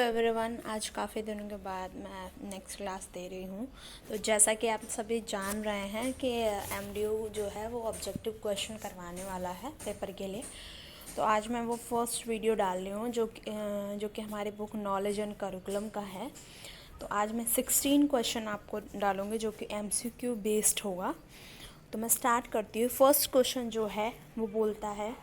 Everyone, आज काफ़ी दिनों के बाद मैं नेक्स्ट क्लास दे रही हूँ। तो जैसा कि आप सभी जान रहे हैं कि एमडीयू जो है वो ऑब्जेक्टिव क्वेश्चन करवाने वाला है पेपर के लिए। तो आज मैं वो फर्स्ट वीडियो डाल रही हूँ जो कि हमारी बुक नॉलेज एंड करिकुलम का है। तो आज मैं 16 क्वेश्चन आपको डालूँगी जो कि एमसीक्यू बेस्ड होगा। तो मैं स्टार्ट करती हूँ। फर्स्ट क्वेश्चन जो है वो बोलता है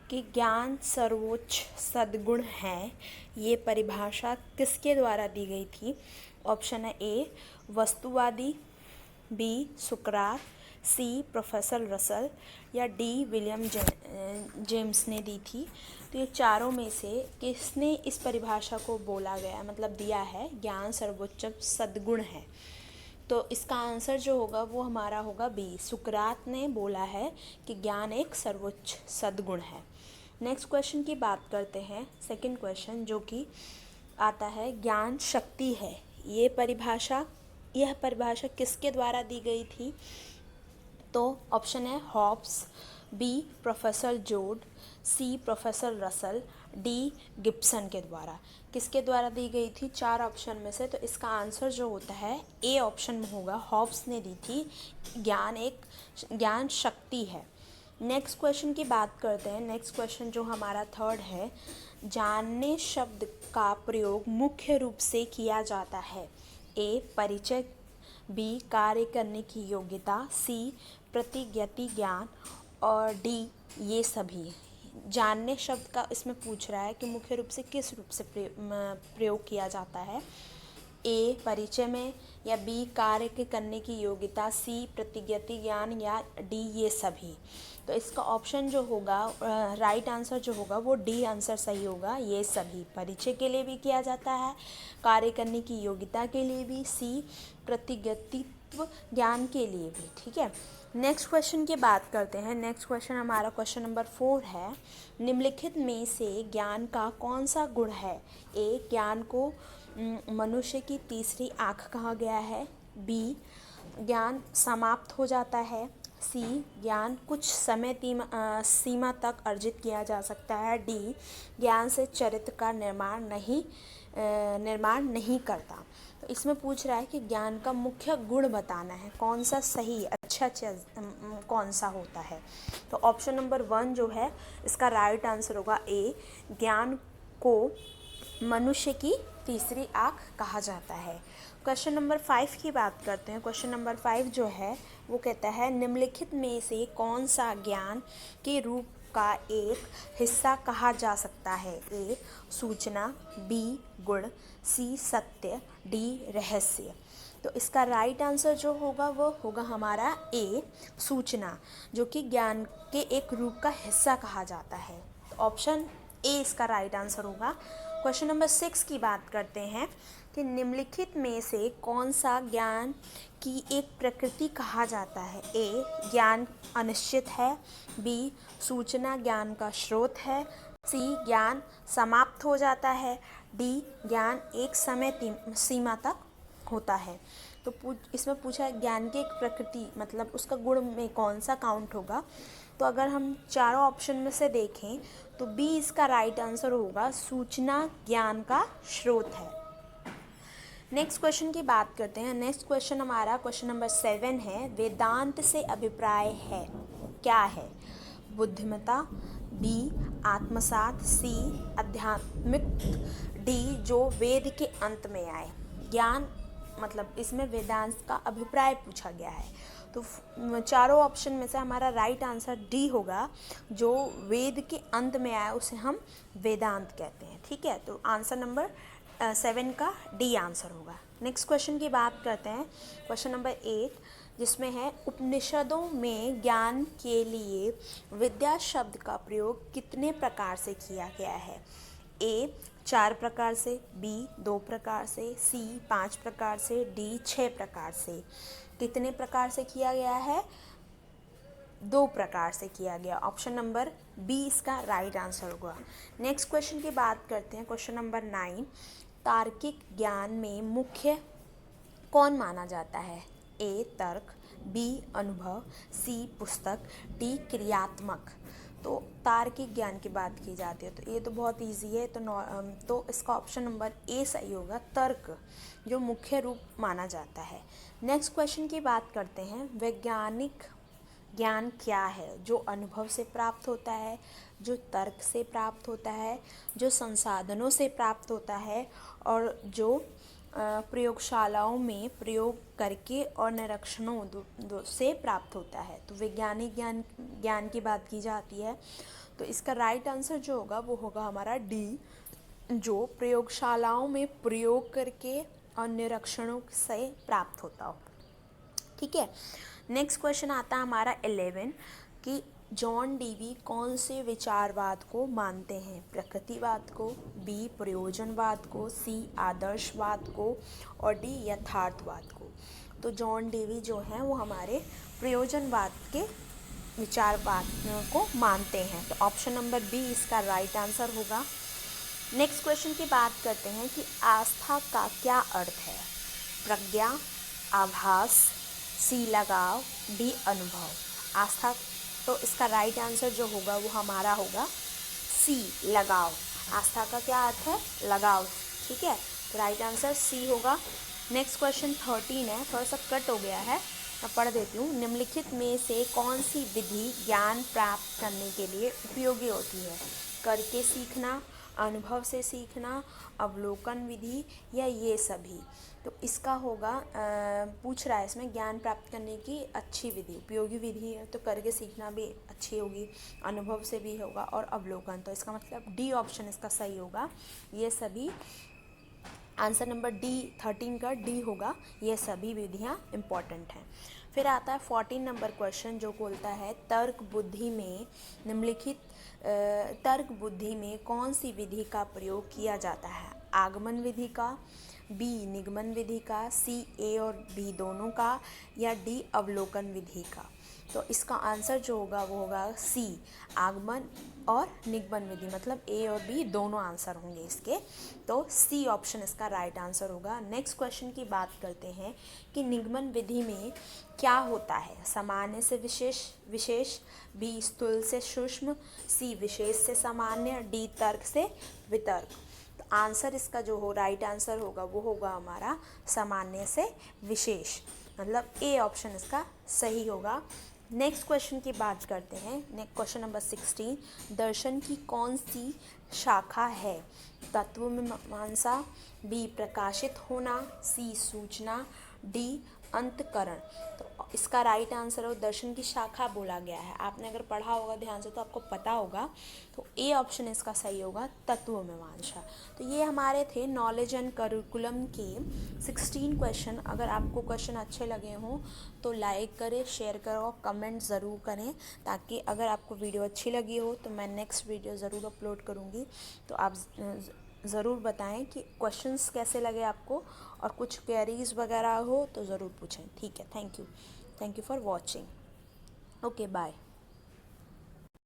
कि ज्ञान सर्वोच्च सद्गुण है, ये परिभाषा किसके द्वारा दी गई थी? ऑप्शन है ए वस्तुवादी, बी सुकरात, सी प्रोफेसर रसल या डी विलियम जेम्स ने दी थी। तो ये चारों में से किसने इस परिभाषा को बोला गया, मतलब दिया है ज्ञान सर्वोच्च सद्गुण है? तो इसका आंसर जो होगा वो हमारा होगा बी, सुकरात ने बोला है कि ज्ञान एक सर्वोच्च सद्गुण है। नेक्स्ट क्वेश्चन की बात करते हैं। सेकंड क्वेश्चन जो कि आता है ज्ञान शक्ति है, यह परिभाषा किसके द्वारा दी गई थी? तो ऑप्शन है हॉब्स, बी प्रोफेसर जोड, सी प्रोफेसर रसल, डी गिब्सन के द्वारा। किसके द्वारा दी गई थी? चार ऑप्शन में से। तो इसका आंसर जो होता है ए ऑप्शन में होगा, हॉब्स ने दी थी। ज्ञान शक्ति है। नेक्स्ट क्वेश्चन की बात करते हैं। नेक्स्ट क्वेश्चन जो हमारा थर्ड है, जानने शब्द का प्रयोग मुख्य रूप से किया जाता है। ए परिचय, बी कार्य करने की योग्यता, सी प्रतिज्ञाति ज्ञान और डी ये सभी। जानने शब्द का इसमें पूछ रहा है कि मुख्य रूप से किस रूप से प्रयोग किया जाता है। ए परिचय में, या बी कार्य के करने की योग्यता, सी प्रतिज्ञाति ज्ञान या डी ये सभी। तो इसका ऑप्शन जो होगा, राइट आंसर जो होगा वो डी आंसर सही होगा। ये सभी परिचय के लिए भी किया जाता है, कार्य करने की योग्यता के लिए भी, सी प्रतिज्ञातित्व ज्ञान के लिए भी। ठीक है, नेक्स्ट क्वेश्चन की बात करते हैं। नेक्स्ट क्वेश्चन हमारा क्वेश्चन नंबर 4 है, निम्नलिखित में से ज्ञान का कौन सा गुण है? ए ज्ञान को मनुष्य की तीसरी आँख कहा गया है, बी ज्ञान समाप्त हो जाता है, सी ज्ञान कुछ समय सीमा तक अर्जित किया जा सकता है, डी ज्ञान से चरित्र का निर्माण नहीं करता। तो इसमें पूछ रहा है कि ज्ञान का मुख्य गुण बताना है, कौन सा सही अच्छा कौन सा होता है। तो ऑप्शन नंबर 1 जो है इसका राइट आंसर होगा ए, ज्ञान को मनुष्य की तीसरी आँख कहा जाता है। क्वेश्चन नंबर 5 की बात करते हैं। क्वेश्चन नंबर 5 जो है वो कहता है, निम्नलिखित में से कौन सा ज्ञान के रूप का एक हिस्सा कहा जा सकता है? ए सूचना, बी गुण, सी सत्य, डी रहस्य। तो इसका राइट आंसर जो होगा वो होगा हमारा ए सूचना, जो कि ज्ञान के एक रूप का हिस्सा कहा जाता है। तो ऑप्शन ए इसका राइट आंसर होगा। क्वेश्चन नंबर 6 की बात करते हैं कि निम्नलिखित में से कौन सा ज्ञान की एक प्रकृति कहा जाता है? ए ज्ञान अनिश्चित है, बी सूचना ज्ञान का स्रोत है, सी ज्ञान समाप्त हो जाता है, डी ज्ञान एक समय सीमा तक होता है। तो इसमें पूछा है ज्ञान की एक प्रकृति, मतलब उसका गुण में कौन सा काउंट होगा। तो अगर हम चारों ऑप्शन में से देखें तो बी इसका राइट आंसर होगा, सूचना ज्ञान का स्रोत है। नेक्स्ट क्वेश्चन की बात करते हैं। नेक्स्ट क्वेश्चन हमारा क्वेश्चन नंबर 7 है, वेदांत से अभिप्राय है क्या है? बुद्धिमत्ता, बी आत्मसात, सी आध्यात्मिक, डी जो वेद के अंत में आए। ज्ञान मतलब इसमें वेदांत का अभिप्राय पूछा गया है। तो चारों ऑप्शन में से हमारा राइट आंसर डी होगा, जो वेद के अंत में आया उसे हम वेदांत कहते हैं। ठीक है, तो आंसर नंबर 7 का डी आंसर होगा। नेक्स्ट क्वेश्चन की बात करते हैं। क्वेश्चन नंबर 8 जिसमें है, उपनिषदों में ज्ञान के लिए विद्या शब्द का प्रयोग कितने प्रकार से किया गया है? ए 4 प्रकार से, बी 2 प्रकार से, सी 5 प्रकार से, डी 6 प्रकार से। कितने प्रकार से किया गया है? 2 प्रकार से किया गया। ऑप्शन नंबर बी इसका राइट आंसर होगा। नेक्स्ट क्वेश्चन की बात करते हैं। क्वेश्चन नंबर 9, तार्किक ज्ञान में मुख्य कौन माना जाता है? ए तर्क, बी अनुभव, सी पुस्तक, डी क्रियात्मक। तो तार्किक ज्ञान की बात की जाती है, तो ये तो बहुत इजी है। तो इसका ऑप्शन नंबर ए सही होगा, तर्क जो मुख्य रूप माना जाता है। नेक्स्ट क्वेश्चन की बात करते हैं, वैज्ञानिक ज्ञान क्या है? जो अनुभव से प्राप्त होता है, जो तर्क से प्राप्त होता है, जो संसाधनों से प्राप्त होता है, और जो प्रयोगशालाओं में प्रयोग करके और निरीक्षणों से प्राप्त होता है। तो वैज्ञानिक ज्ञान की बात की जाती है, तो इसका राइट आंसर जो होगा वो होगा हमारा डी, जो प्रयोगशालाओं में प्रयोग करके और निरीक्षणों से प्राप्त होता हो। ठीक है, नेक्स्ट क्वेश्चन आता है हमारा 11 कि जॉन डीवी कौन से विचारवाद को मानते हैं? प्रकृतिवाद को, बी प्रयोजनवाद को, सी आदर्शवाद को, और डी यथार्थवाद को। तो जॉन डीवी जो हैं वो हमारे प्रयोजनवाद के विचारवाद को मानते हैं, तो ऑप्शन नंबर बी इसका राइट आंसर होगा। नेक्स्ट क्वेश्चन की बात करते हैं कि आस्था का क्या अर्थ है? प्रज्ञा, आभास, सी लगाव, डी अनुभव। आस्था, तो इसका राइट आंसर जो होगा वो हमारा होगा सी लगाव। आस्था का क्या अर्थ है? लगाव। ठीक है, तो राइट आंसर सी होगा। नेक्स्ट क्वेश्चन 13 है, थोड़ा सा कट हो गया है, मैं पढ़ देती हूँ। निम्नलिखित में से कौन सी विधि ज्ञान प्राप्त करने के लिए उपयोगी होती है? करके सीखना, अनुभव से सीखना, अवलोकन विधि, या ये सभी। तो इसका होगा पूछ रहा है इसमें ज्ञान प्राप्त करने की अच्छी विधि, उपयोगी विधि है, तो करके सीखना भी अच्छी होगी, अनुभव से भी होगा, और अवलोकन। तो इसका मतलब डी ऑप्शन इसका सही होगा, ये सभी। आंसर नंबर डी 13 का डी होगा, ये सभी विधियाँ इम्पॉर्टेंट हैं। फिर आता है 14 नंबर क्वेश्चन, जो बोलता है तर्क बुद्धि में निम्नलिखित तर्क बुद्धि में कौन सी विधि का प्रयोग किया जाता है? आगमन विधि का, बी निगमन विधि का, सी ए और बी दोनों का, या डी अवलोकन विधि का। तो इसका आंसर जो होगा वो होगा सी, आगमन और निगमन विधि, मतलब ए और बी दोनों आंसर होंगे इसके, तो सी ऑप्शन इसका राइट आंसर होगा। नेक्स्ट क्वेश्चन की बात करते हैं कि निगमन विधि में क्या होता है? सामान्य से विशेष, बी स्थूल से सूक्ष्म, सी विशेष से सामान्य, डी तर्क से वितर्क। तो आंसर इसका जो हो राइट आंसर होगा वो होगा हमारा सामान्य से विशेष, मतलब ए ऑप्शन इसका सही होगा। नेक्स्ट क्वेश्चन की बात करते हैं, नेक्स्ट क्वेश्चन नंबर 16, दर्शन की कौन सी शाखा है? तत्व मीमांसा, बी प्रकाशित होना, सी सूचना, डी अंतकरण। तो इसका राइट आंसर हो, दर्शन की शाखा बोला गया है, आपने अगर पढ़ा होगा ध्यान से तो आपको पता होगा, तो ए ऑप्शन इसका सही होगा, तत्व मीमांसा। तो ये हमारे थे नॉलेज एंड करिकुलम के 16 क्वेश्चन। अगर आपको क्वेश्चन अच्छे लगे हों तो लाइक करें, शेयर करो, कमेंट ज़रूर करें, ताकि अगर आपको वीडियो अच्छी लगी हो तो मैं नेक्स्ट वीडियो ज़रूर अपलोड करूँगी। तो आप ज़रूर बताएं कि क्वेश्चंस कैसे लगे आपको, और कुछ क्वेरीज वगैरह हो तो ज़रूर पूछें। ठीक है, thank you for watching. Okay, bye.